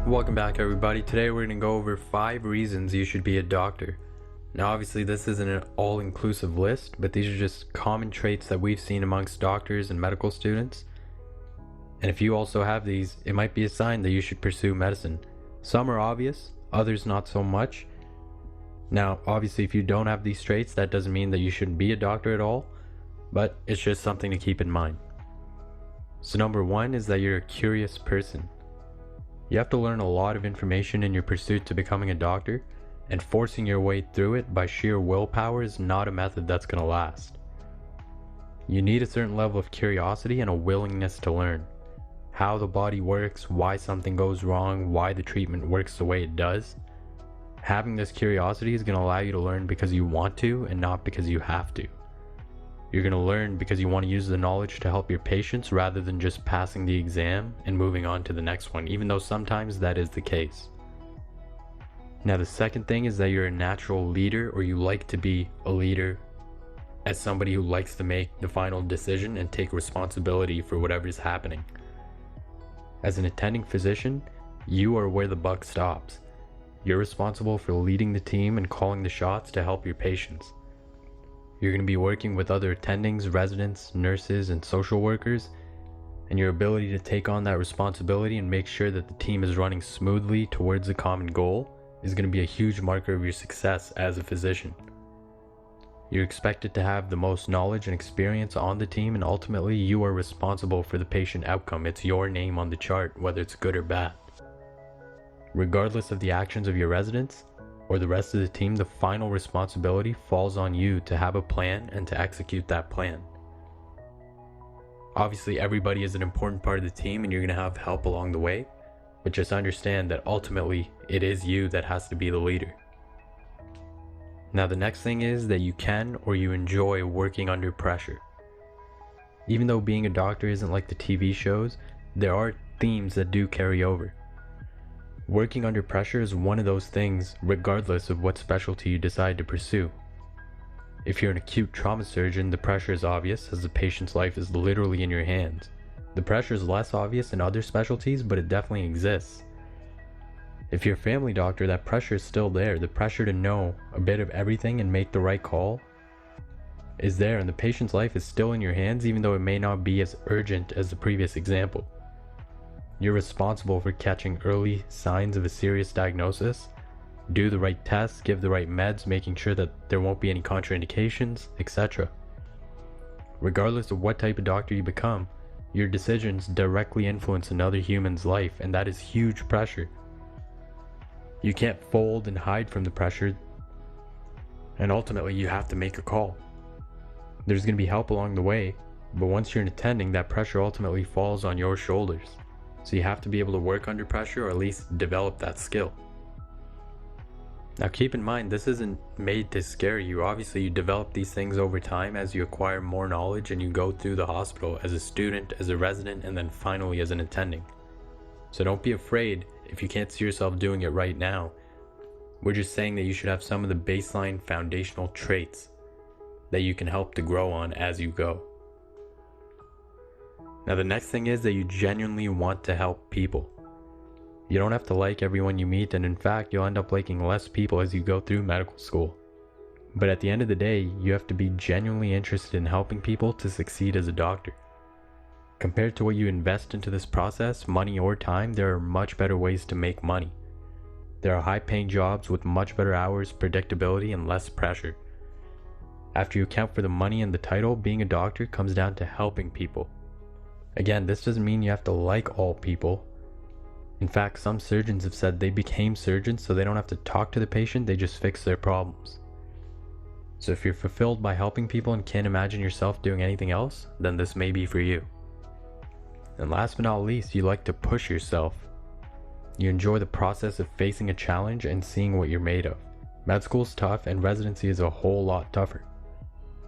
Welcome back everybody. Today we're going to go over 5 reasons you should be a doctor. Now obviously this isn't an all-inclusive list, but these are just common traits that we've seen amongst doctors and medical students. And if you also have these, it might be a sign that you should pursue medicine. Some are obvious, others not so much. Now obviously if you don't have these traits, that doesn't mean that you shouldn't be a doctor at all, but it's just something to keep in mind. So number 1 is that you're a curious person. You have to learn a lot of information in your pursuit to becoming a doctor, and forcing your way through it by sheer willpower is not a method that's going to last. You need a certain level of curiosity and a willingness to learn how the body works, why something goes wrong, why the treatment works the way it does. Having this curiosity is going to allow you to learn because you want to and not because you have to. You're going to learn because you want to use the knowledge to help your patients rather than just passing the exam and moving on to the next one, even though sometimes that is the case. Now the second thing is that you're a natural leader, or you like to be a leader as somebody who likes to make the final decision and take responsibility for whatever is happening. As an attending physician, you are where the buck stops. You're responsible for leading the team and calling the shots to help your patients. You're going to be working with other attendings, residents, nurses, and social workers, and your ability to take on that responsibility and make sure that the team is running smoothly towards a common goal is going to be a huge marker of your success as a physician. You're expected to have the most knowledge and experience on the team, and ultimately you are responsible for the patient outcome. It's your name on the chart, whether it's good or bad. Regardless of the actions of your residents or the rest of the team, the final responsibility falls on you to have a plan and to execute that plan. Obviously everybody is an important part of the team and you're going to have help along the way, but just understand that ultimately it is you that has to be the leader. Now the next thing is that you can or you enjoy working under pressure. Even though being a doctor isn't like the TV shows, there are themes that do carry over. Working under pressure is one of those things regardless of what specialty you decide to pursue. If you're an acute trauma surgeon, the pressure is obvious as the patient's life is literally in your hands. The pressure is less obvious in other specialties, but it definitely exists. If you're a family doctor, that pressure is still there. The pressure to know a bit of everything and make the right call is there, and the patient's life is still in your hands even though it may not be as urgent as the previous example. You're responsible for catching early signs of a serious diagnosis, do the right tests, give the right meds, making sure that there won't be any contraindications, etc. Regardless of what type of doctor you become, your decisions directly influence another human's life, and that is huge pressure. You can't fold and hide from the pressure, and ultimately you have to make a call. There's going to be help along the way, but once you're an attending, that pressure ultimately falls on your shoulders. So you have to be able to work under pressure, or at least develop that skill. Now keep in mind, this isn't made to scare you. Obviously you develop these things over time as you acquire more knowledge and you go through the hospital as a student, as a resident, and then finally as an attending. So don't be afraid if you can't see yourself doing it right now. We're just saying that you should have some of the baseline foundational traits that you can help to grow on as you go. Now the next thing is that you genuinely want to help people. You don't have to like everyone you meet, and in fact you'll end up liking less people as you go through medical school. But at the end of the day, you have to be genuinely interested in helping people to succeed as a doctor. Compared to what you invest into this process, money or time, there are much better ways to make money. There are high-paying jobs with much better hours, predictability, and less pressure. After you account for the money and the title, being a doctor comes down to helping people. Again, this doesn't mean you have to like all people. In fact, some surgeons have said they became surgeons so they don't have to talk to the patient, they just fix their problems. So if you're fulfilled by helping people and can't imagine yourself doing anything else, then this may be for you. And last but not least, you like to push yourself. You enjoy the process of facing a challenge and seeing what you're made of. Med school's tough and residency is a whole lot tougher.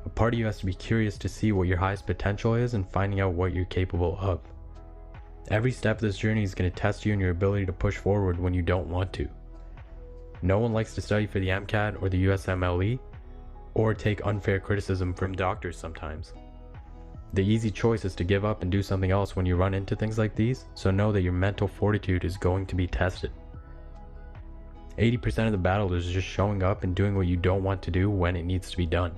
A part of you has to be curious to see what your highest potential is and finding out what you're capable of. Every step of this journey is going to test you in your ability to push forward when you don't want to. No one likes to study for the MCAT or the USMLE, or take unfair criticism from doctors sometimes. The easy choice is to give up and do something else when you run into things like these, so know that your mental fortitude is going to be tested. 80% of the battle is just showing up and doing what you don't want to do when it needs to be done.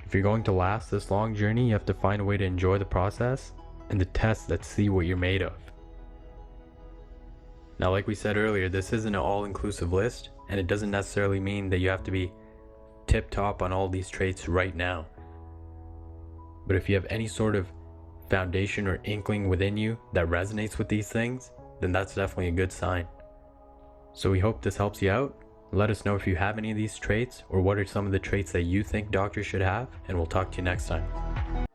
If you're going to last this long journey, you have to find a way to enjoy the process and the tests that see what you're made of. Now, like we said earlier, this isn't an all-inclusive list, and it doesn't necessarily mean that you have to be tip-top on all these traits right now. But if you have any sort of foundation or inkling within you that resonates with these things, then that's definitely a good sign. So we hope this helps you out. Let us know if you have any of these traits, or what are some of the traits that you think doctors should have, and we'll talk to you next time.